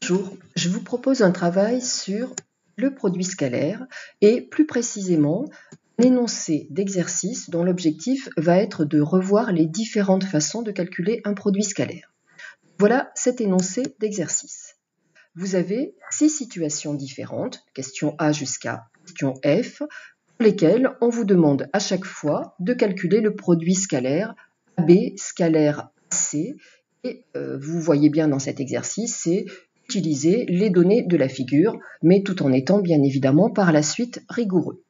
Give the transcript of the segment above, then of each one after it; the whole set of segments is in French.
Bonjour, je vous propose un travail sur le produit scalaire et plus précisément un énoncé d'exercice dont l'objectif va être de revoir les différentes façons de calculer un produit scalaire. Voilà cet énoncé d'exercice. Vous avez 6 situations différentes, question A jusqu'à question F, pour lesquelles on vous demande à chaque fois de calculer le produit scalaire AB scalaire AC. Et vous voyez bien dans cet exercice, c'est utiliser les données de la figure, mais tout en étant bien évidemment par la suite rigoureux.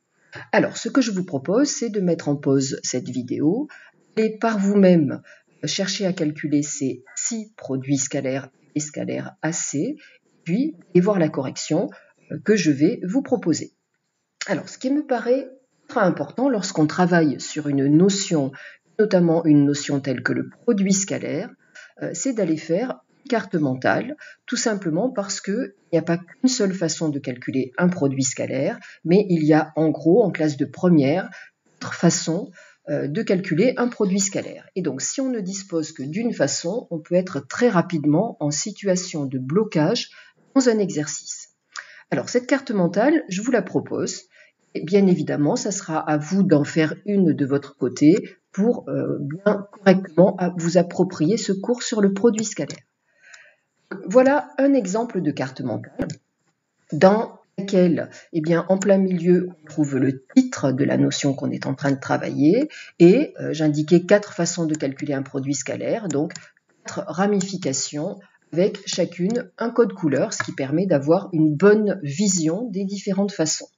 Alors, ce que je vous propose, c'est de mettre en pause cette vidéo et par vous-même chercher à calculer ces 6 produits scalaires et scalaires AC, puis et voir la correction que je vais vous proposer. Alors, ce qui me paraît très important lorsqu'on travaille sur une notion, notamment une notion telle que le produit scalaire, c'est d'aller faire une carte mentale, tout simplement parce qu'il n'y a pas qu'une seule façon de calculer un produit scalaire, mais il y a en gros, en classe de première, 4 façons de calculer un produit scalaire. Et donc, si on ne dispose que d'une façon, on peut être très rapidement en situation de blocage dans un exercice. Alors, cette carte mentale, je vous la propose. Et bien évidemment, ça sera à vous d'en faire une de votre côté pour bien correctement vous approprier ce cours sur le produit scalaire. Voilà un exemple de carte mentale dans laquelle, en plein milieu, on trouve le titre de la notion qu'on est en train de travailler et j'indiquais 4 façons de calculer un produit scalaire, donc 4 ramifications avec chacune un code couleur, ce qui permet d'avoir une bonne vision des différentes façons.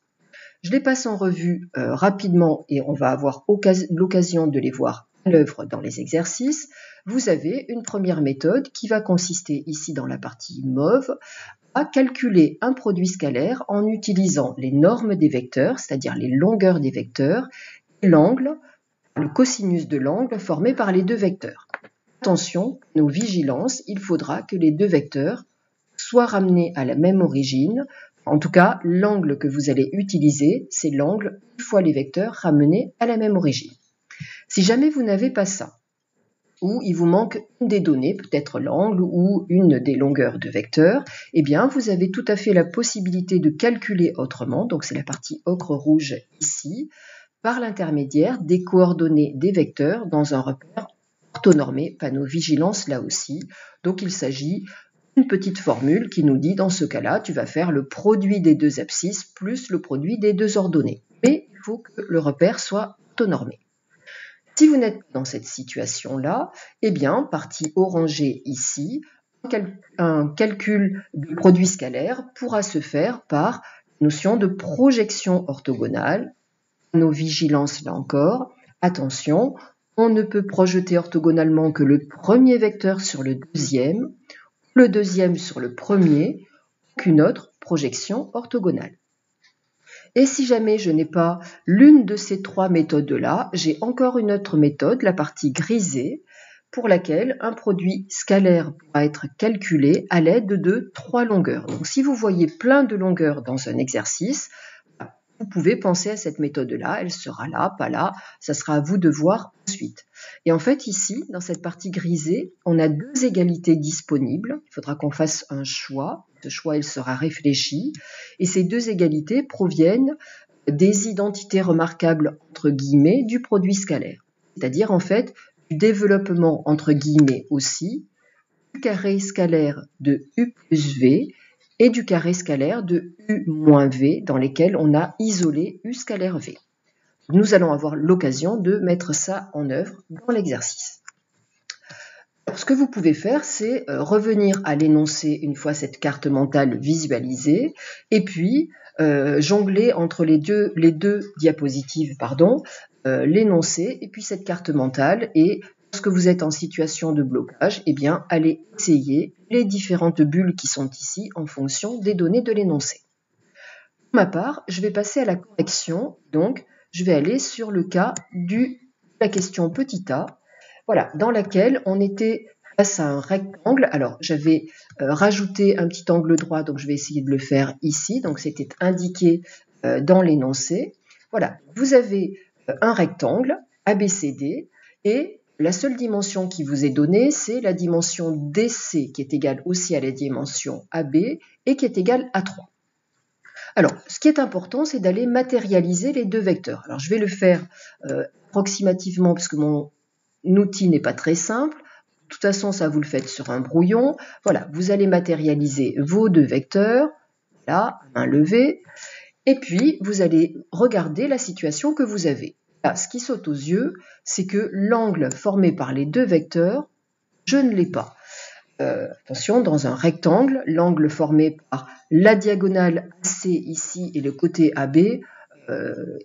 Je les passe en revue rapidement et on va avoir l'occasion de les voir à l'œuvre dans les exercices. Vous avez une première méthode qui va consister ici dans la partie mauve à calculer un produit scalaire en utilisant les normes des vecteurs, c'est-à-dire les longueurs des vecteurs, et l'angle, le cosinus de l'angle formé par les deux vecteurs. Attention, nos vigilances, il faudra que les deux vecteurs soient ramenés à la même origine. En tout cas, l'angle que vous allez utiliser, c'est l'angle une fois les vecteurs ramenés à la même origine. Si jamais vous n'avez pas ça, ou il vous manque une des données, peut-être l'angle ou une des longueurs de vecteurs, eh bien vous avez tout à fait la possibilité de calculer autrement, donc c'est la partie ocre rouge ici, par l'intermédiaire des coordonnées des vecteurs dans un repère orthonormé, panneau vigilance là aussi. Donc il s'agit d'une petite formule qui nous dit dans ce cas-là, tu vas faire le produit des deux abscisses plus le produit des deux ordonnées. Mais il faut que le repère soit orthonormé. Si vous n'êtes pas dans cette situation-là, eh bien, partie orangée ici, un calcul du produit scalaire pourra se faire par la notion de projection orthogonale. Nos vigilances, là encore, attention, on ne peut projeter orthogonalement que le premier vecteur sur le deuxième, le deuxième sur le premier, qu'une autre projection orthogonale. Et si jamais je n'ai pas l'une de ces 3 méthodes-là, j'ai encore une autre méthode, la partie grisée, pour laquelle un produit scalaire pourra être calculé à l'aide de 3 longueurs. Donc si vous voyez plein de longueurs dans un exercice, vous pouvez penser à cette méthode-là, elle sera là, pas là, ça sera à vous de voir ensuite. Et en fait ici, dans cette partie grisée, on a 2 égalités disponibles, il faudra qu'on fasse un choix, ce choix il sera réfléchi, et ces 2 égalités proviennent des identités remarquables entre guillemets du produit scalaire, c'est-à-dire en fait du développement entre guillemets aussi du carré scalaire de U plus V et du carré scalaire de U moins V dans lesquels on a isolé U scalaire V. Nous allons avoir l'occasion de mettre ça en œuvre dans l'exercice. Ce que vous pouvez faire, c'est revenir à l'énoncé une fois cette carte mentale visualisée et puis jongler entre les deux diapositives, l'énoncé et puis cette carte mentale et lorsque vous êtes en situation de blocage, eh bien, allez essayer les différentes bulles qui sont ici en fonction des données de l'énoncé. Pour ma part, je vais passer à la correction, donc je vais aller sur le cas de la question petit a, voilà, dans laquelle on était face à un rectangle. Alors, j'avais rajouté un petit angle droit, donc je vais essayer de le faire ici, donc c'était indiqué dans l'énoncé. Voilà, vous avez un rectangle ABCD et la seule dimension qui vous est donnée, c'est la dimension DC qui est égale aussi à la dimension AB et qui est égale à 3. Alors, ce qui est important, c'est d'aller matérialiser les deux vecteurs. Alors, je vais le faire approximativement parce que mon outil n'est pas très simple. De toute façon, ça vous le faites sur un brouillon. Voilà, vous allez matérialiser vos deux vecteurs, là, main levée, et puis vous allez regarder la situation que vous avez. Là, ce qui saute aux yeux, c'est que l'angle formé par les deux vecteurs, je ne l'ai pas. Attention, dans un rectangle, l'angle formé par la diagonale AC ici et le côté AB,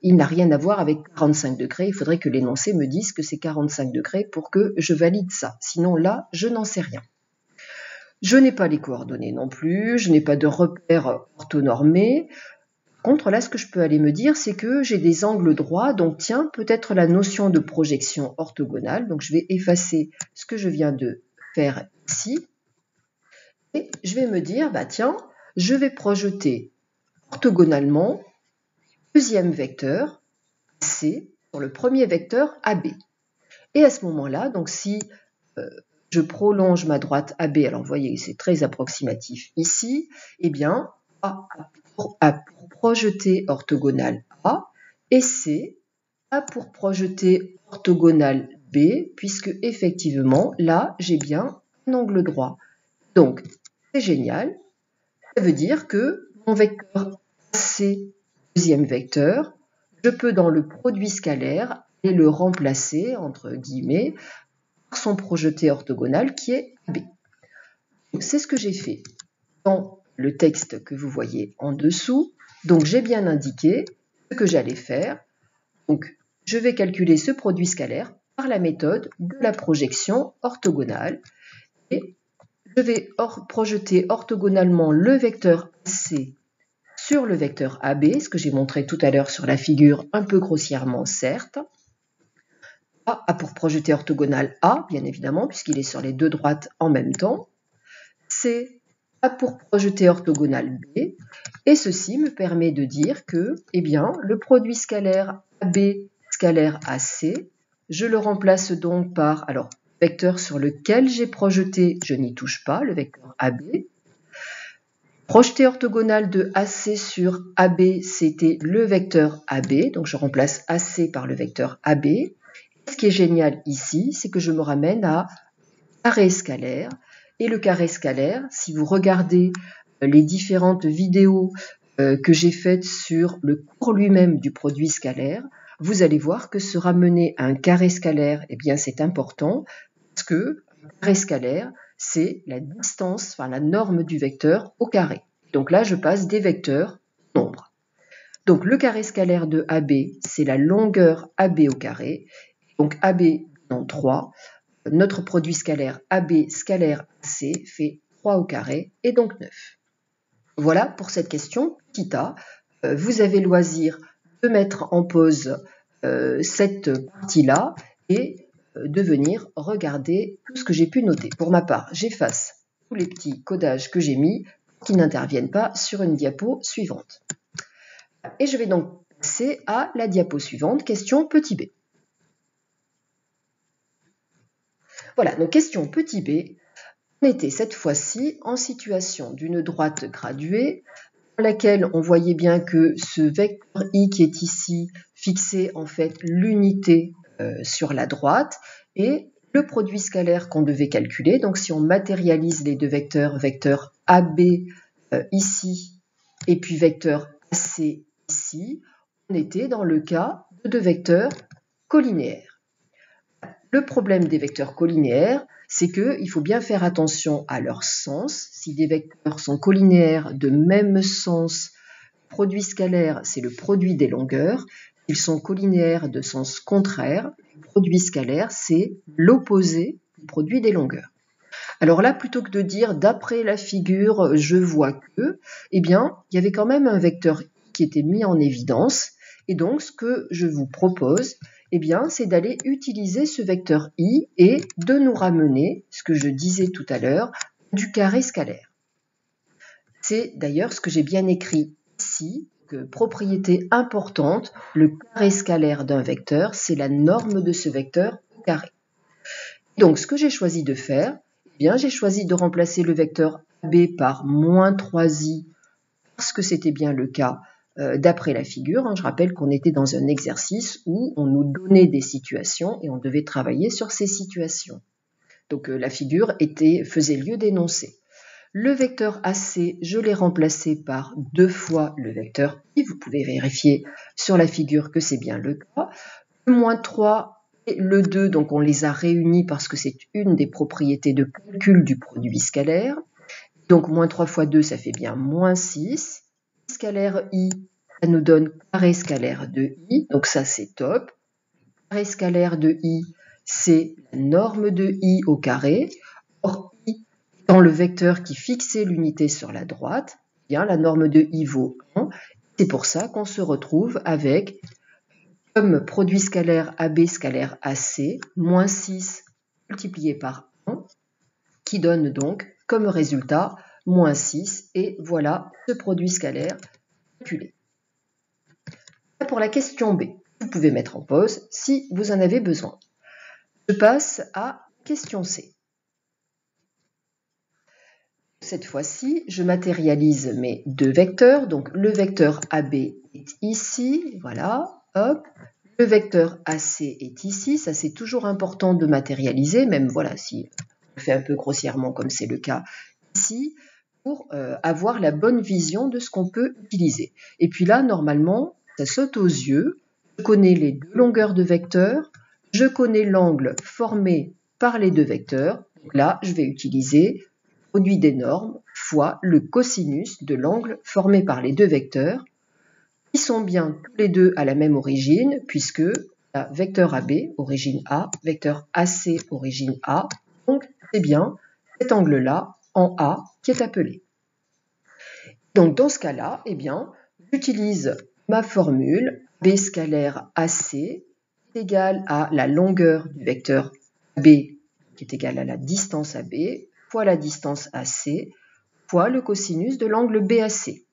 il n'a rien à voir avec 45 degrés. Il faudrait que l'énoncé me dise que c'est 45 degrés pour que je valide ça. Sinon là, je n'en sais rien. Je n'ai pas les coordonnées non plus, je n'ai pas de repères orthonormés. Contre là, ce que je peux aller me dire, c'est que j'ai des angles droits, donc tiens, peut-être la notion de projection orthogonale. Donc je vais effacer ce que je viens de faire ici. Et je vais me dire, bah tiens, je vais projeter orthogonalement le deuxième vecteur C sur le premier vecteur AB. Et à ce moment-là, donc si je prolonge ma droite AB, alors vous voyez, c'est très approximatif ici, eh bien, A pour projeter orthogonal A et C A pour projeter orthogonal B, puisque effectivement, là, j'ai bien un angle droit. Donc, c'est génial. Ça veut dire que mon vecteur AC, deuxième vecteur, je peux dans le produit scalaire et le remplacer, entre guillemets, par son projeté orthogonal qui est AB. C'est ce que j'ai fait dans le texte que vous voyez en dessous. Donc, j'ai bien indiqué ce que j'allais faire. Donc, je vais calculer ce produit scalaire par la méthode de la projection orthogonale. Et je vais projeter orthogonalement le vecteur AC sur le vecteur AB, ce que j'ai montré tout à l'heure sur la figure, un peu grossièrement certes. A pour projeter orthogonal A, bien évidemment, puisqu'il est sur les deux droites en même temps. C A pour projeter orthogonal B. Et ceci me permet de dire que, eh bien, le produit scalaire AB scalaire AC, je le remplace donc par, alors, vecteur sur lequel j'ai projeté, je n'y touche pas, le vecteur AB. Projeté orthogonal de AC sur AB, c'était le vecteur AB, donc je remplace AC par le vecteur AB. Et ce qui est génial ici, c'est que je me ramène à carré scalaire. Et le carré scalaire, si vous regardez les différentes vidéos que j'ai faites sur le cours lui-même du produit scalaire, vous allez voir que se ramener à un carré scalaire, eh bien c'est important, parce que un carré scalaire, c'est la distance, enfin la norme du vecteur au carré. Donc là, je passe des vecteurs nombres. Donc le carré scalaire de AB, c'est la longueur AB au carré. Donc AB dans 3, notre produit scalaire AB scalaire AC fait 3 au carré et donc 9. Voilà pour cette question, petit a. Vous avez loisir de mettre en pause cette partie-là et de venir regarder tout ce que j'ai pu noter. Pour ma part, j'efface tous les petits codages que j'ai mis qui n'interviennent pas sur une diapo suivante. Et je vais donc passer à la diapo suivante, question petit b. Voilà, donc question petit b. On était cette fois-ci en situation d'une droite graduée dans laquelle on voyait bien que ce vecteur i qui est ici fixait en fait l'unité sur la droite et le produit scalaire qu'on devait calculer. Donc si on matérialise les deux vecteurs, vecteur AB ici et puis vecteur AC ici, on était dans le cas de deux vecteurs collinéaires. Le problème des vecteurs collinéaires, c'est qu'il faut bien faire attention à leur sens. Si des vecteurs sont collinéaires de même sens, produit scalaire, c'est le produit des longueurs. S'ils sont collinéaires de sens contraire, le produit scalaire, c'est l'opposé du produit des longueurs. Alors là, plutôt que de dire d'après la figure, je vois que, eh bien, il y avait quand même un vecteur qui était mis en évidence. Et donc, ce que je vous propose, eh bien, c'est d'aller utiliser ce vecteur i et de nous ramener, ce que je disais tout à l'heure, du carré scalaire. C'est d'ailleurs ce que j'ai bien écrit ici, que propriété importante, le carré scalaire d'un vecteur, c'est la norme de ce vecteur au carré. Donc, ce que j'ai choisi de faire, eh bien, j'ai choisi de remplacer le vecteur AB par moins 3i, parce que c'était bien le cas d'après la figure. Je rappelle qu'on était dans un exercice où on nous donnait des situations et on devait travailler sur ces situations. Donc, la figure faisait lieu d'énoncer. Le vecteur AC, je l'ai remplacé par 2 fois le vecteur I. Vous pouvez vérifier sur la figure que c'est bien le cas. Le moins 3 et le 2, donc on les a réunis parce que c'est une des propriétés de calcul du produit scalaire. Donc moins 3 fois 2, ça fait bien moins 6. Scalaire I, ça nous donne carré scalaire de I, donc ça c'est top. Carré scalaire de I, c'est la norme de I au carré. Or, I étant le vecteur qui fixait l'unité sur la droite, eh bien, la norme de I vaut 1. C'est pour ça qu'on se retrouve avec comme produit scalaire AB scalaire AC, moins 6 multiplié par 1, qui donne donc comme résultat moins 6. Et voilà ce produit scalaire calculé. Pour la question B, vous pouvez mettre en pause si vous en avez besoin. Je passe à question C. Cette fois-ci, je matérialise mes 2 vecteurs. Donc, le vecteur AB est ici, voilà, hop. Le vecteur AC est ici. Ça, c'est toujours important de matérialiser, même voilà, si on fait un peu grossièrement comme c'est le cas ici, pour avoir la bonne vision de ce qu'on peut utiliser. Et puis là, normalement, ça saute aux yeux. Je connais les 2 longueurs de vecteurs. Je connais l'angle formé par les 2 vecteurs. Donc là, je vais utiliser produit des normes fois le cosinus de l'angle formé par les 2 vecteurs, qui sont bien tous les deux à la même origine, puisque la vecteur AB, origine A, vecteur AC, origine A, donc c'est bien cet angle-là, en A, qui est appelé. Donc dans ce cas-là, eh bien, j'utilise ma formule B scalaire AC est égale à la longueur du vecteur B, qui est égale à la distance AB, fois la distance AC, fois le cosinus de l'angle BAC.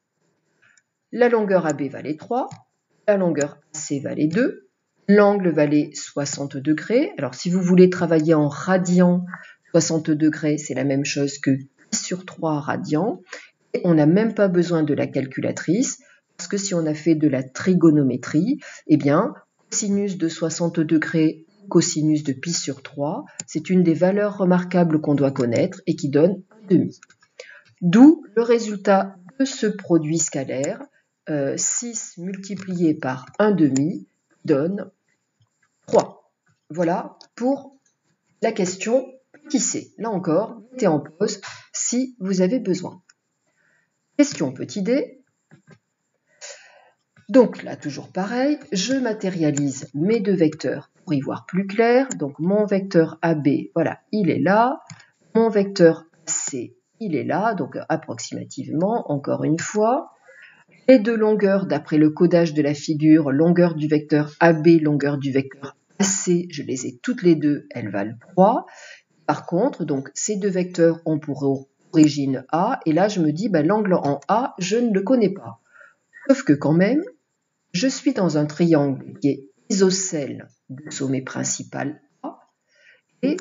La longueur AB valait 3, la longueur AC valait 2, l'angle valait 60 degrés. Alors si vous voulez travailler en radians, 60 degrés, c'est la même chose que pi sur 3 radians. Et on n'a même pas besoin de la calculatrice, parce que si on a fait de la trigonométrie, eh bien, cosinus de 60 degrés, cosinus de pi sur 3, c'est une des valeurs remarquables qu'on doit connaître et qui donne 1,5. D'où le résultat de ce produit scalaire, 6 multiplié par 1,5 donne 3. Voilà pour la question petit c. Là encore, mettez en pause si vous avez besoin. Question petit d. Donc là, toujours pareil, je matérialise mes 2 vecteurs pour y voir plus clair. Donc mon vecteur AB, voilà, il est là. Mon vecteur AC, il est là, donc approximativement, encore une fois. Les 2 longueurs, d'après le codage de la figure, longueur du vecteur AB, longueur du vecteur AC, je les ai toutes les deux, elles valent 3. Par contre, donc ces 2 vecteurs ont pour origine A, et là je me dis, l'angle en A, je ne le connais pas. Sauf que quand même, je suis dans un triangle qui est isocèle du sommet principal A, et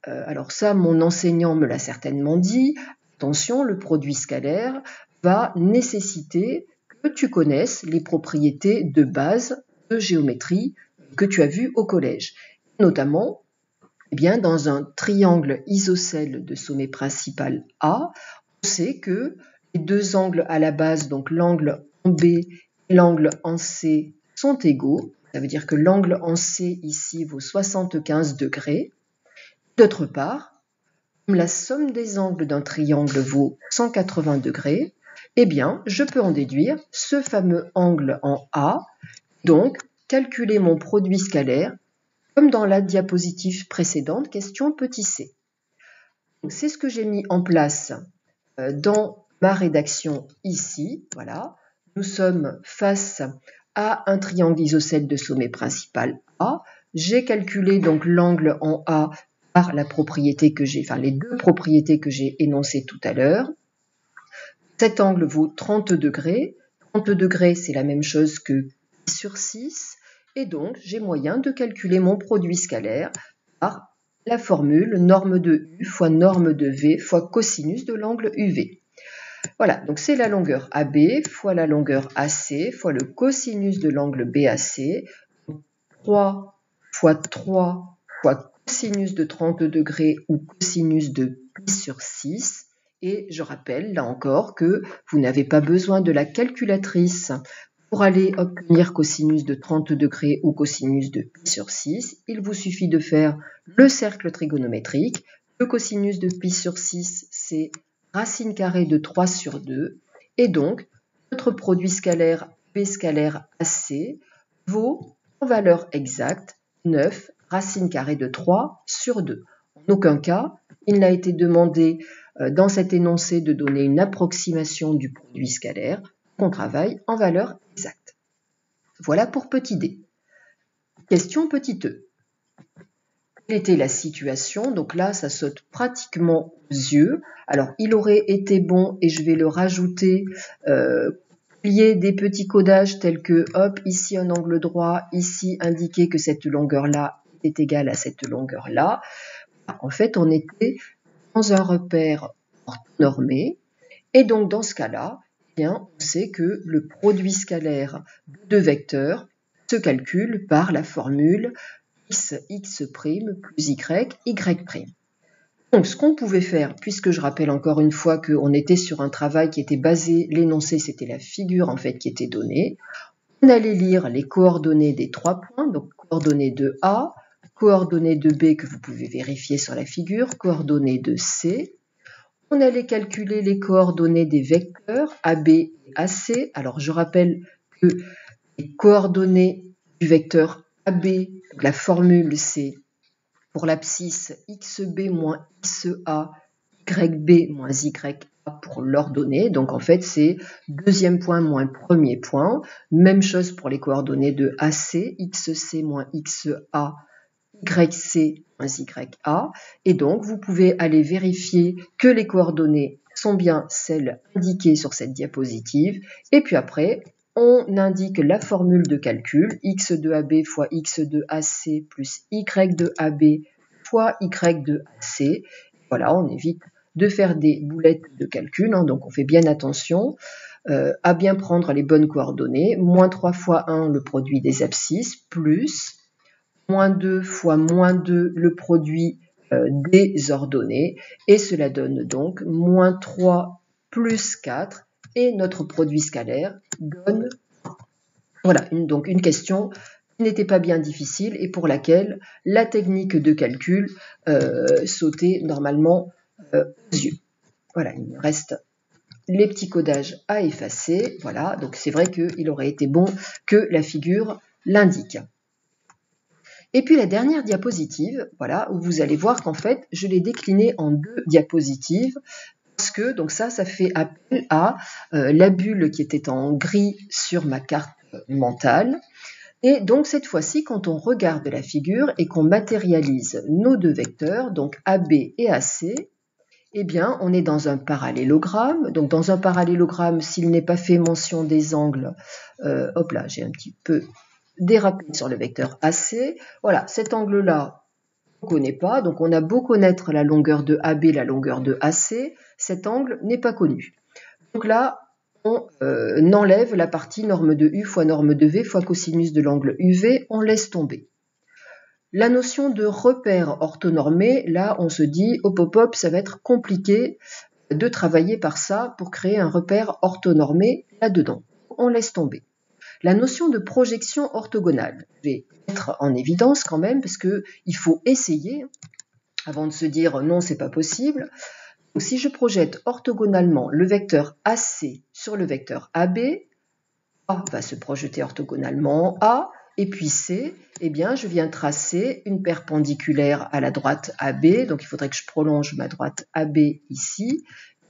alors ça, mon enseignant me l'a certainement dit, attention, le produit scalaire va nécessiter que tu connaisses les propriétés de base de géométrie que tu as vues au collège. Notamment, eh bien, dans un triangle isocèle de sommet principal A, on sait que les 2 angles à la base, donc l'angle en B et l'angle en C, sont égaux. Ça veut dire que l'angle en C ici vaut 75 degrés. D'autre part, comme la somme des angles d'un triangle vaut 180 degrés, eh bien, je peux en déduire ce fameux angle en A, donc calculer mon produit scalaire, comme dans la diapositive précédente, question petit c. C'est ce que j'ai mis en place dans ma rédaction ici. Voilà, nous sommes face à un triangle isocèle de sommet principal A. J'ai calculé donc l'angle en A par la propriété que j'ai, enfin les 2 propriétés que j'ai énoncées tout à l'heure. Cet angle vaut 30 degrés. 30 degrés, c'est la même chose que pi sur 6. Et donc, j'ai moyen de calculer mon produit scalaire par la formule norme de U fois norme de V fois cosinus de l'angle UV. Voilà, donc c'est la longueur AB fois la longueur AC fois le cosinus de l'angle BAC. 3 fois 3 fois cosinus de 30 degrés ou cosinus de pi sur 6. Et je rappelle, là encore, que vous n'avez pas besoin de la calculatrice pour aller obtenir cosinus de 30 degrés ou cosinus de pi sur 6. Il vous suffit de faire le cercle trigonométrique. Le cosinus de pi sur 6, c'est racine carrée de 3 sur 2. Et donc, notre produit scalaire B scalaire AC vaut en valeur exacte 9 racine carrée de 3 sur 2. En aucun cas, il n'a été demandé dans cet énoncé de donner une approximation du produit scalaire qu'on travaille en valeur exacte. Voilà pour petit d. Question petit e. Quelle était la situation? Donc là, ça saute pratiquement aux yeux. Alors, il aurait été bon, et je vais le rajouter, qu'il y ait des petits codages tels que, hop, ici un angle droit, ici indiquer que cette longueur-là est égale à cette longueur-là. En fait, on était dans un repère orthonormé, et donc dans ce cas-là, eh bien, on sait que le produit scalaire de deux vecteurs se calcule par la formule x' plus y'. Donc, ce qu'on pouvait faire, puisque je rappelle encore une fois qu'on était sur un travail qui était basé, l'énoncé, c'était la figure en fait qui était donnée, on allait lire les coordonnées des 3 points, donc coordonnées de A, coordonnées de B que vous pouvez vérifier sur la figure, coordonnées de C. On allait calculer les coordonnées des vecteurs AB et AC. Alors, je rappelle que les coordonnées du vecteur AB, la formule c'est pour l'abscisse xb moins xa, yb moins ya pour l'ordonnée. Donc en fait c'est deuxième point moins premier point. Même chose pour les coordonnées de AC, xc moins xa, yc moins ya. Et donc vous pouvez aller vérifier que les coordonnées sont bien celles indiquées sur cette diapositive. Et puis après, on indique la formule de calcul, x de AB fois x de AC plus y de AB fois y de AC. Voilà, on évite de faire des boulettes de calcul, hein, donc on fait bien attention à bien prendre les bonnes coordonnées. Moins 3 fois 1, le produit des abscisses, plus moins 2 fois moins 2, le produit des ordonnées. Et cela donne donc moins 3 plus 4. Et notre produit scalaire donne, voilà, donc une question qui n'était pas bien difficile et pour laquelle la technique de calcul sautait normalement aux yeux. Voilà, il me reste les petits codages à effacer. Voilà, donc c'est vrai qu'il aurait été bon que la figure l'indique. Et puis la dernière diapositive, voilà, où vous allez voir qu'en fait, je l'ai déclinée en 2 diapositives. Parce que donc ça fait appel à la bulle qui était en gris sur ma carte mentale. Et donc cette fois-ci, quand on regarde la figure et qu'on matérialise nos 2 vecteurs, donc AB et AC, eh bien on est dans un parallélogramme. Donc dans un parallélogramme, s'il n'est pas fait mention des angles, hop là, j'ai un petit peu dérapé sur le vecteur AC. Voilà, cet angle-là, on ne connaît pas, donc on a beau connaître la longueur de AB, la longueur de AC, cet angle n'est pas connu. Donc là, on enlève la partie norme de U fois norme de V fois cosinus de l'angle UV, on laisse tomber. La notion de repère orthonormé, là on se dit, hop, ça va être compliqué de travailler par ça pour créer un repère orthonormé là-dedans. On laisse tomber. La notion de projection orthogonale, je vais mettre en évidence quand même parce qu'il faut essayer avant de se dire non, c'est pas possible. Donc, si je projette orthogonalement le vecteur AC sur le vecteur AB, A va se projeter orthogonalement en A, et puis C, eh bien, je viens tracer une perpendiculaire à la droite AB, donc il faudrait que je prolonge ma droite AB ici.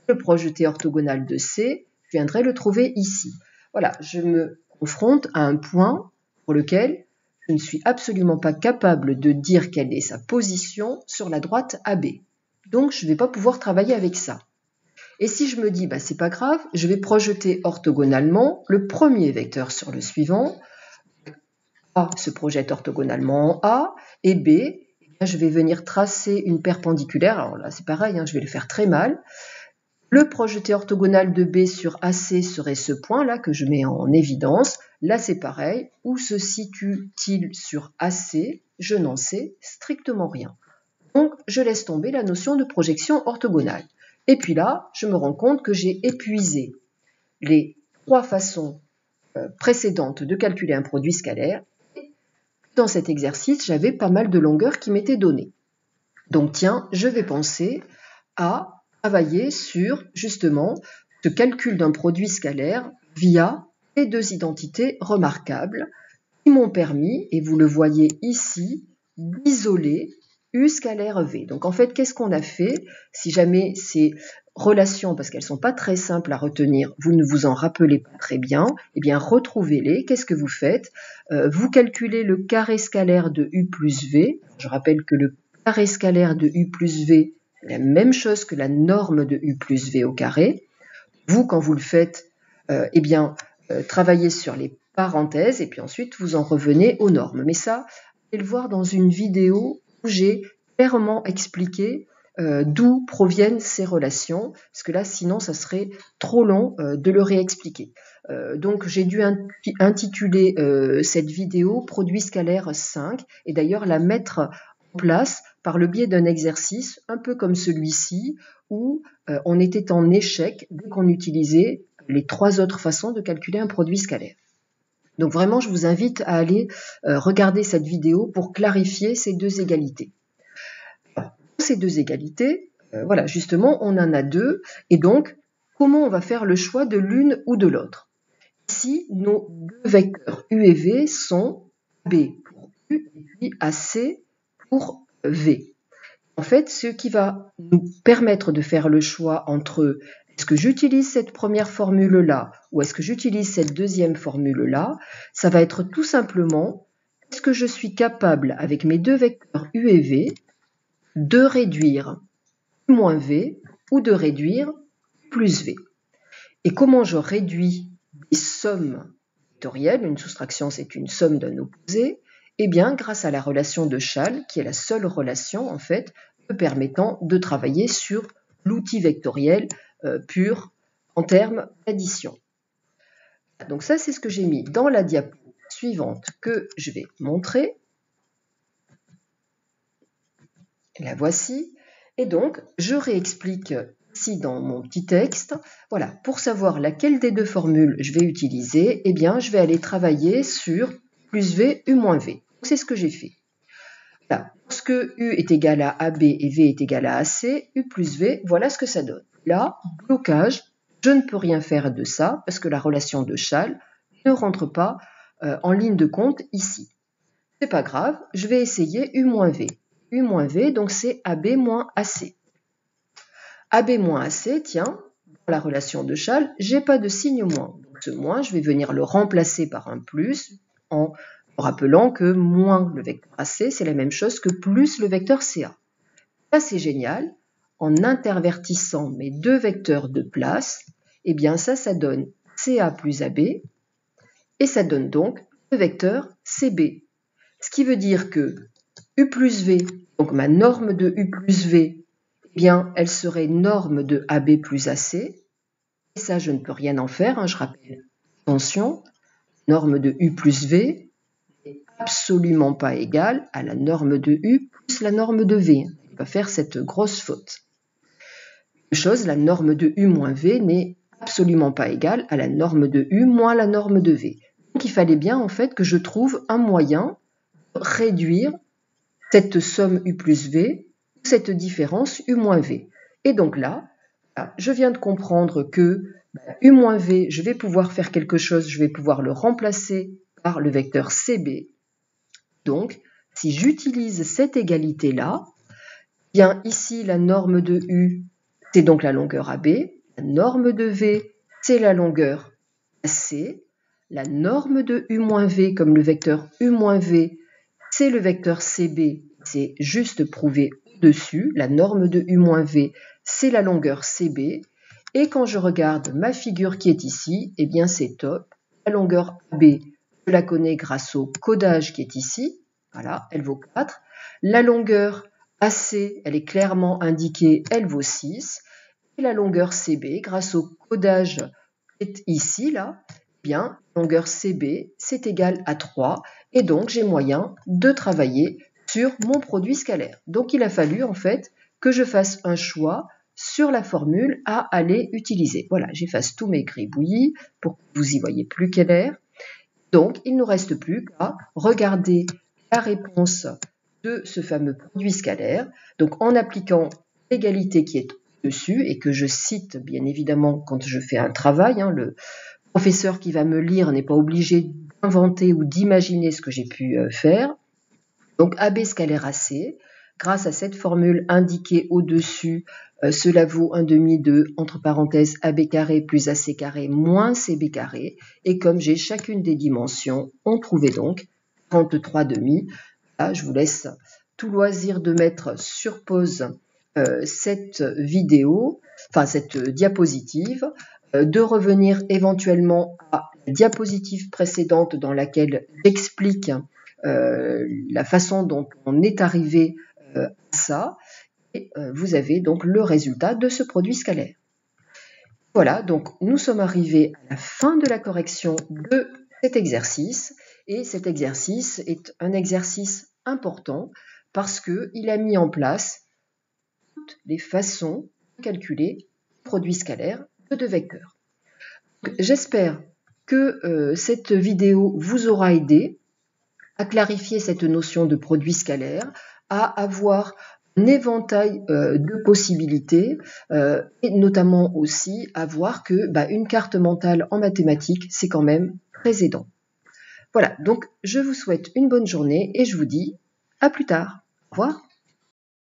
Le projeté orthogonal de C, je viendrai le trouver ici. Voilà, je me confronte à un point pour lequel je ne suis absolument pas capable de dire quelle est sa position sur la droite AB. Donc, je ne vais pas pouvoir travailler avec ça. Et si je me dis, bah, c'est pas grave, je vais projeter orthogonalement le premier vecteur sur le suivant. A se projette orthogonalement en A, et B, je vais venir tracer une perpendiculaire. Alors là, c'est pareil, je vais le faire très mal. Le projeté orthogonal de B sur AC serait ce point-là que je mets en évidence. Là, c'est pareil. Où se situe-t-il sur AC? Je n'en sais strictement rien. Donc, je laisse tomber la notion de projection orthogonale. Et puis là, je me rends compte que j'ai épuisé les 3 façons précédentes de calculer un produit scalaire. Dans cet exercice, j'avais pas mal de longueurs qui m'étaient données. Donc, tiens, je vais penser à travailler sur, justement, ce calcul d'un produit scalaire via les 2 identités remarquables qui m'ont permis, et vous le voyez ici, d'isoler U scalaire V. Donc, en fait, qu'est-ce qu'on a fait? Si jamais ces relations, parce qu'elles ne sont pas très simples à retenir, vous ne vous en rappelez pas très bien, eh bien, retrouvez-les. Qu'est-ce que vous faites? Vous calculez le carré scalaire de U plus V. Je rappelle que le carré scalaire de U plus V, la même chose que la norme de U plus V au carré. Vous, quand vous le faites, travaillez sur les parenthèses et puis ensuite vous en revenez aux normes. Mais ça, vous allez le voir dans une vidéo où j'ai clairement expliqué d'où proviennent ces relations, parce que là, sinon, ça serait trop long de le réexpliquer. Donc, j'ai dû intituler cette vidéo « Produit scalaire 5 » et d'ailleurs la mettre en place par le biais d'un exercice un peu comme celui-ci où on était en échec dès qu'on utilisait les 3 autres façons de calculer un produit scalaire. Donc vraiment, je vous invite à aller regarder cette vidéo pour clarifier ces 2 égalités. Dans ces 2 égalités, voilà, justement, on en a 2, et donc, comment on va faire le choix de l'une ou de l'autre? Ici, nos 2 vecteurs U et V sont B pour U et puis AC pour V. En fait, ce qui va nous permettre de faire le choix entre est-ce que j'utilise cette première formule-là ou est-ce que j'utilise cette deuxième formule-là, ça va être tout simplement est-ce que je suis capable, avec mes 2 vecteurs U et V, de réduire U moins V ou de réduire U plus V. Et comment je réduis des sommes vectorielles? Une soustraction, c'est une somme d'un opposé. Eh bien, grâce à la relation de Schall, qui est la seule relation, en fait, me permettant de travailler sur l'outil vectoriel pur en termes d'addition. Donc ça, c'est ce que j'ai mis dans la diapo suivante que je vais montrer. La voici. Et donc, je réexplique ici dans mon petit texte. Voilà, pour savoir laquelle des 2 formules je vais utiliser, eh bien, je vais aller travailler sur plus V, U moins V. C'est ce que j'ai fait. Là, lorsque U est égal à AB et V est égal à AC, U plus V, voilà ce que ça donne. Là, blocage, je ne peux rien faire de ça parce que la relation de Schall ne rentre pas en ligne de compte ici. C'est pas grave, je vais essayer U moins V. U moins V, donc c'est AB moins AC. AB moins AC, tiens, dans la relation de Schall, j'ai pas de signe moins. Donc ce moins, je vais venir le remplacer par un plus en rappelant que moins le vecteur AC, c'est la même chose que plus le vecteur CA. Ça, c'est génial. En intervertissant mes 2 vecteurs de place, eh bien ça donne CA plus AB, et ça donne donc le vecteur CB. Ce qui veut dire que U plus V, donc ma norme de U plus V, eh bien, elle serait norme de AB plus AC. Et ça, je ne peux rien en faire, je rappelle. Attention, norme de U plus V n'est absolument pas égale à la norme de U plus la norme de V. On va faire cette grosse faute. Chose, la norme de U moins V n'est absolument pas égale à la norme de U moins la norme de V. Donc, il fallait bien, en fait, que je trouve un moyen de réduire cette somme U plus V, cette différence U moins V. Et donc là, je viens de comprendre que U moins V, je vais pouvoir faire quelque chose, je vais pouvoir le remplacer par le vecteur CB. Donc, si j'utilise cette égalité-là, bien ici, la norme de U, c'est donc la longueur AB, la norme de V, c'est la longueur AC, la norme de U moins V, comme le vecteur U moins V, c'est le vecteur CB, c'est juste prouvé au-dessus. La norme de U moins V, c'est la longueur CB. Et quand je regarde ma figure qui est ici, eh bien c'est top. La longueur AB, je la connais grâce au codage qui est ici. Voilà, elle vaut 4. La longueur AC, elle est clairement indiquée, elle vaut 6. Et la longueur CB, grâce au codage qui est ici, là, eh bien, longueur CB, c'est égal à 3. Et donc, j'ai moyen de travailler sur mon produit scalaire. Donc, il a fallu, en fait, que je fasse un choix sur la formule à aller utiliser. Voilà, j'efface tous mes gribouillis pour que vous y voyez plus clair. Donc, il ne nous reste plus qu'à regarder la réponse de ce fameux produit scalaire. Donc, en appliquant l'égalité qui est dessus et que je cite bien évidemment quand je fais un travail, le professeur qui va me lire n'est pas obligé d'inventer ou d'imaginer ce que j'ai pu faire. Donc, AB scalaire AC, grâce à cette formule indiquée au-dessus, cela vaut 1/2 de, entre parenthèses, AB carré plus AC carré moins CB carré. Et comme j'ai chacune des dimensions, on trouvait donc 33,5. Là, je vous laisse tout loisir de mettre sur pause cette vidéo, enfin cette diapositive, de revenir éventuellement à la diapositive précédente dans laquelle j'explique la façon dont on est arrivé à ça, et vous avez donc le résultat de ce produit scalaire. Voilà, donc nous sommes arrivés à la fin de la correction de cet exercice, et cet exercice est un exercice important parce qu'il a mis en place toutes les façons de calculer le produit scalaire de deux vecteurs. J'espère que cette vidéo vous aura aidé à clarifier cette notion de produit scalaire, à avoir un éventail de possibilités et notamment aussi à voir que une carte mentale en mathématiques, c'est quand même très aidant. Voilà, donc je vous souhaite une bonne journée et je vous dis à plus tard. Au revoir.